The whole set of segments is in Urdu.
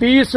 20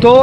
2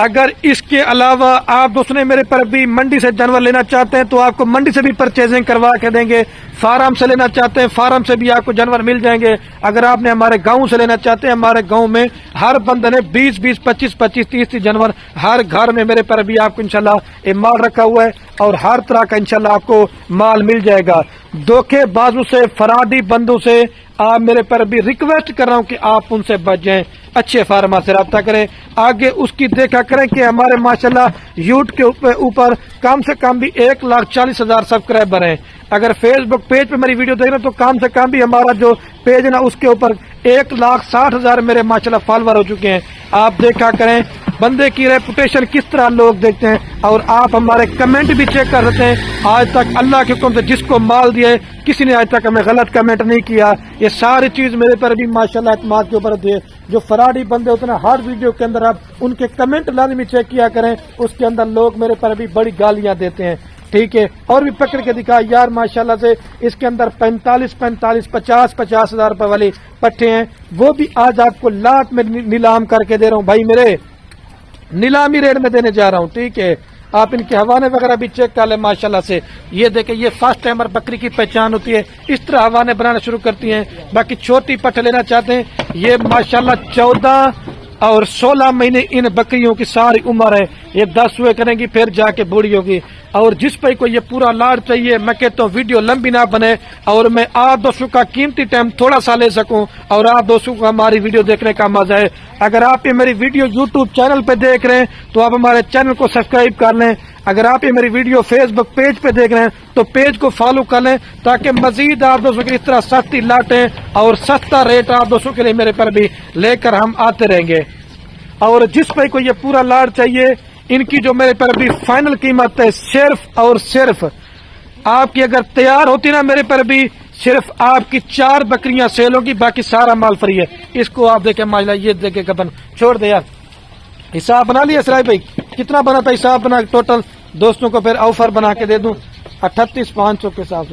اگر اس کے علاوہ آپ دوستوں میرے پر بھی منڈی سے جانور لینا چاہتے ہیں تو آپ کو منڈی سے بھی پرچیزنگ کروا کے دیں گے. فارم سے لینا چاہتے ہیں فارم سے بھی آپ کو جانور مل جائیں گے. اگر آپ نے ہمارے گاؤں سے لینا چاہتے ہیں ہمارے گاؤں میں ہر بندے نے 20 25 30 جانور ہر گھر میں میرے پر بھی آپ کو انشاءاللہ یہ مال رکھا ہوا ہے اور ہر طرح کا انشاءاللہ آپ کو مال مل جائے گا. دھوکے بازو سے فراڈی بندوں سے آپ میرے پر بھی ریکویسٹ کر رہا ہوں کہ آپ ان سے بچ جائیں. اچھے فارما سے رابطہ کریں. آگے اس کی دیکھا کریں کہ ہمارے ماشاءاللہ یوٹیوب کے اوپر کم سے کم بھی 1,40,000 سبسکرائبر ہیں. اگر فیس بک پیج پہ میری ویڈیو دیکھ رہے ہیں تو کم سے کم بھی ہمارا جو پیج ہے نا اس کے اوپر 1,60,000 میرے ماشاءاللہ فالوور ہو چکے ہیں. آپ دیکھا کریں بندے کی ریپوٹیشن کس طرح لوگ دیکھتے ہیں اور آپ ہمارے کمنٹ بھی چیک کر سکتے ہیں. آج تک اللہ کے حکم سے جس کو مال دیے کسی نے آج تک ہمیں غلط کمنٹ نہیں کیا. یہ ساری چیز میرے پر بھی ماشاءاللہ اعتماد کے اوپر دیے. جو فراڈی بندے ہوتے ہیں ہر ویڈیو کے اندر آپ ان کے کمنٹ لازمی چیک کیا کریں. اس کے اندر لوگ میرے پر بھی بڑی گالیاں دیتے ہیں. ٹھیک ہے اور بھی پکڑ کے دکھا یار ماشاءاللہ سے اس کے اندر 45 50 ہزار روپے والی پٹھے ہیں وہ بھی آج آپ کو لاکھ میں نیلام کر کے دے رہا ہوں بھائی میرے نیلامی ریٹ میں دینے جا رہا ہوں. ٹھیک ہے آپ ان کے حوانے وغیرہ بھی چیک کر لیں ماشاءاللہ سے. یہ دیکھیں یہ فرسٹ ٹائمر بکری کی پہچان ہوتی ہے اس طرح حوانے بنانا شروع کرتی ہیں. باقی چھوٹی پٹھ لینا چاہتے ہیں یہ ماشاءاللہ 14 اور 16 مہینے ان بکریوں کی ساری عمر ہے. یہ 10 ہوئے کریں گی پھر جا کے بوڑھی ہوگی. اور جس پہ کو یہ پورا لاڈ چاہیے میں کہتا ہوں ویڈیو لمبی نہ بنے اور میں آپ دوستوں کا قیمتی ٹائم تھوڑا سا لے سکوں اور آپ دوستوں کو ہماری ویڈیو دیکھنے کا مزہ ہے. اگر آپ یہ میری ویڈیو یوٹیوب چینل پہ دیکھ رہے ہیں تو آپ ہمارے چینل کو سبسکرائب کر لیں. اگر آپ یہ میری ویڈیو فیس بک پیج پہ دیکھ رہے ہیں تو پیج کو فالو کر لیں تاکہ مزید آپ دوستوں کی اس طرح سستی لاٹیں اور سستا ریٹ آپ دوستوں کے لیے میرے پر بھی لے کر ہم آتے رہیں گے. اور جس پہ کو یہ پورا لاڈ چاہیے ان کی جو میرے پر بھی فائنل قیمت ہے صرف اور صرف آپ کی اگر تیار ہوتی نا میرے پر بھی صرف آپ کی 4 بکریاں سیل ہوگی باقی سارا مال فری ہے. اس کو آپ دیکھیں ماجلہ یہ دیکھیں گبن چھوڑ دے یار. حساب بنا لیا اسرائیل بھائی کتنا بنا تھا حساب بنا ٹوٹل دوستوں کو پھر آفر بنا کے دے دوں 38,500 کے ساتھ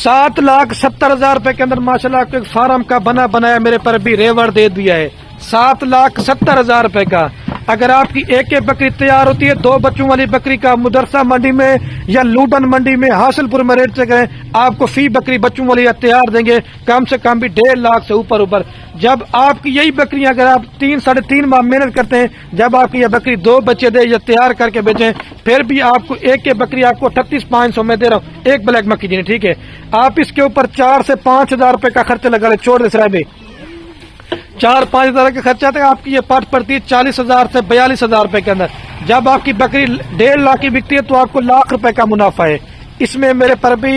7,70,000 روپے کے اندر ماشاءاللہ آپ کو ایک فارم کا بنایا میرے پر بھی ریوڑ دے دیا ہے 7,70,000 روپے کا. اگر آپ کی ایک بکری تیار ہوتی ہے 2 بچوں والی بکری کا مدرسہ منڈی میں یا لوڈن منڈی میں حاصل پور میں ریٹ سے کریں آپ کو فی بکری بچوں والی تیار دیں گے کم سے کم بھی 1.5 لاکھ سے اوپر. جب آپ کی یہی بکریاں اگر آپ 3 ساڑھے 3 ماہ محنت کرتے ہیں جب آپ کی یہ بکری 2 بچے دے یا تیار کر کے بیچیں پھر بھی آپ کو ایک بکری آپ کو 38,500 میں دے رہا ہوں ایک بلیک مکی جی. ٹھیک ہے آپ اس کے اوپر 4 سے 5,000 روپے کا خرچہ لگا لیں. چھوڑ دے سرائے بھائی 4-5 ہزار کا خرچہ تھا آپ کی یہ پٹ پڑتی ہے 40,000 سے 42,000 روپے کے اندر. جب آپ کی بکری 1.5 لاکھ کی بکتی ہے تو آپ کو 1 لاکھ روپے کا منافع ہے. اس میں میرے پر بھی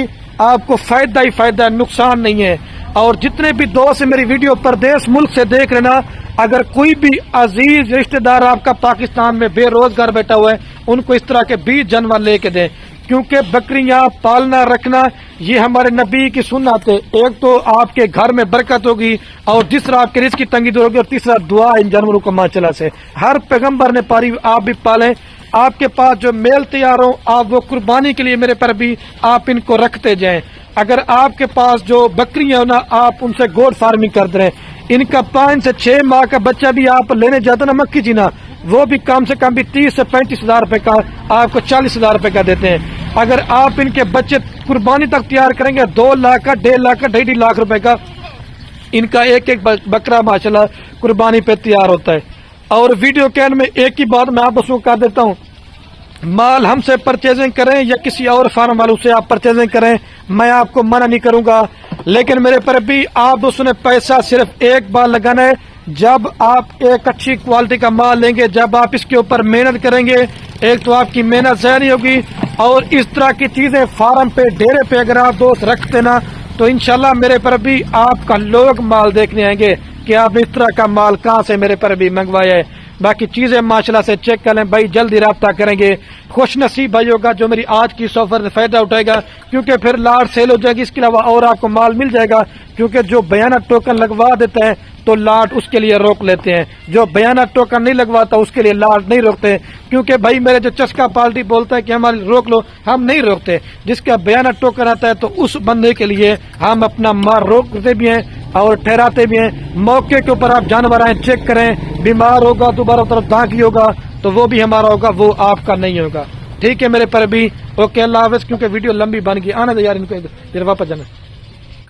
آپ کو فائدہ ہی فائدہ ہے نقصان نہیں ہے. اور جتنے بھی دوست میری ویڈیو پردیس ملک سے دیکھ رہے نا اگر کوئی بھی عزیز رشتہ دار آپ کا پاکستان میں بے روزگار بیٹھا ہوا ہے ان کو اس طرح کے 20 جانور لے کے دیں کیونکہ بکریاں پالنا رکھنا یہ ہمارے نبی کی سنت ہے. ایک تو آپ کے گھر میں برکت ہوگی اور دوسرا آپ کے رزق کی تنگی دور ہوگی اور تیسرا دعا ان جانوروں کو ماشاءاللہ سے ہر پیغمبر نے پاری آپ بھی پالیں. آپ کے پاس جو میل تیار ہو آپ وہ قربانی کے لیے میرے پر بھی آپ ان کو رکھتے جائیں. اگر آپ کے پاس جو بکریاں ہو نا آپ ان سے گوڈ فارمنگ کر دیں ان کا 5 سے 6 ماہ کا بچہ بھی آپ لینے جاتے نا مکی جینا وہ بھی کم سے کم بھی 30 سے 35,000 روپے کا آپ کو 40,000 روپے کا دیتے ہیں. اگر آپ ان کے بچے قربانی تک تیار کریں گے 2 لاکھ کا 1.5 لاکھ کا 2.5 لاکھ روپے کا ان کا ایک بکرا ماشاءاللہ قربانی پہ تیار ہوتا ہے. اور ویڈیو کے اینڈ میں ایک ہی بات میں آپ کو کر دیتا ہوں مال ہم سے پرچیزنگ کریں یا کسی اور فارم والوں سے آپ پرچیزنگ کریں میں آپ کو منع نہیں کروں گا لیکن میرے پر بھی آپ دوستوں نے پیسہ صرف ایک بار لگانا ہے. جب آپ ایک اچھی کوالٹی کا مال لیں گے جب آپ اس کے اوپر محنت کریں گے ایک تو آپ کی محنت ضائع نہیں ہوگی اور اس طرح کی چیزیں فارم پہ ڈیرے پہ اگر آپ دوست رکھتے نا تو انشاءاللہ میرے پر بھی آپ کا لوگ مال دیکھنے آئیں گے کہ آپ اس طرح کا مال کہاں سے میرے پر بھی منگوایا ہے. باقی چیزیں ماشاءاللہ سے چیک کر لیں بھائی جلدی رابطہ کریں گے. خوش نصیب بھائی ہوگا جو میری آج کی آفر سے فائدہ اٹھائے گا کیونکہ پھر لاٹ سیل ہو جائے گی اس کے علاوہ اور آپ کو مال مل جائے گا کیونکہ جو بیانہ ٹوکن لگوا دیتا ہے تو لاٹ اس کے لیے روک لیتے ہیں، جو بیانہ ٹوکن نہیں لگواتا اس کے لیے لاٹ نہیں روکتے، کیونکہ بھائی میرے جو چسکا پارٹی بولتا ہے کہ ہماری روک لو، ہم نہیں روکتے۔ جس کا بیانہ ٹوکن آتا ہے تو اس بندے کے لیے ہم اپنا مار روکتے بھی ہیں اور ٹھہراتے بھی ہیں۔ موقع کے اوپر آپ جانور آئیں چیک کریں، بیمار ہوگا دوبارہ طرف داغی ہوگا تو وہ بھی ہمارا ہوگا، وہ آپ کا نہیں ہوگا۔ ٹھیک ہے میرے پر بھی، اوکے اللہ حافظ، کیونکہ ویڈیو لمبی بن گئی، آنا دے یار ان کو ادھر واپس جانا۔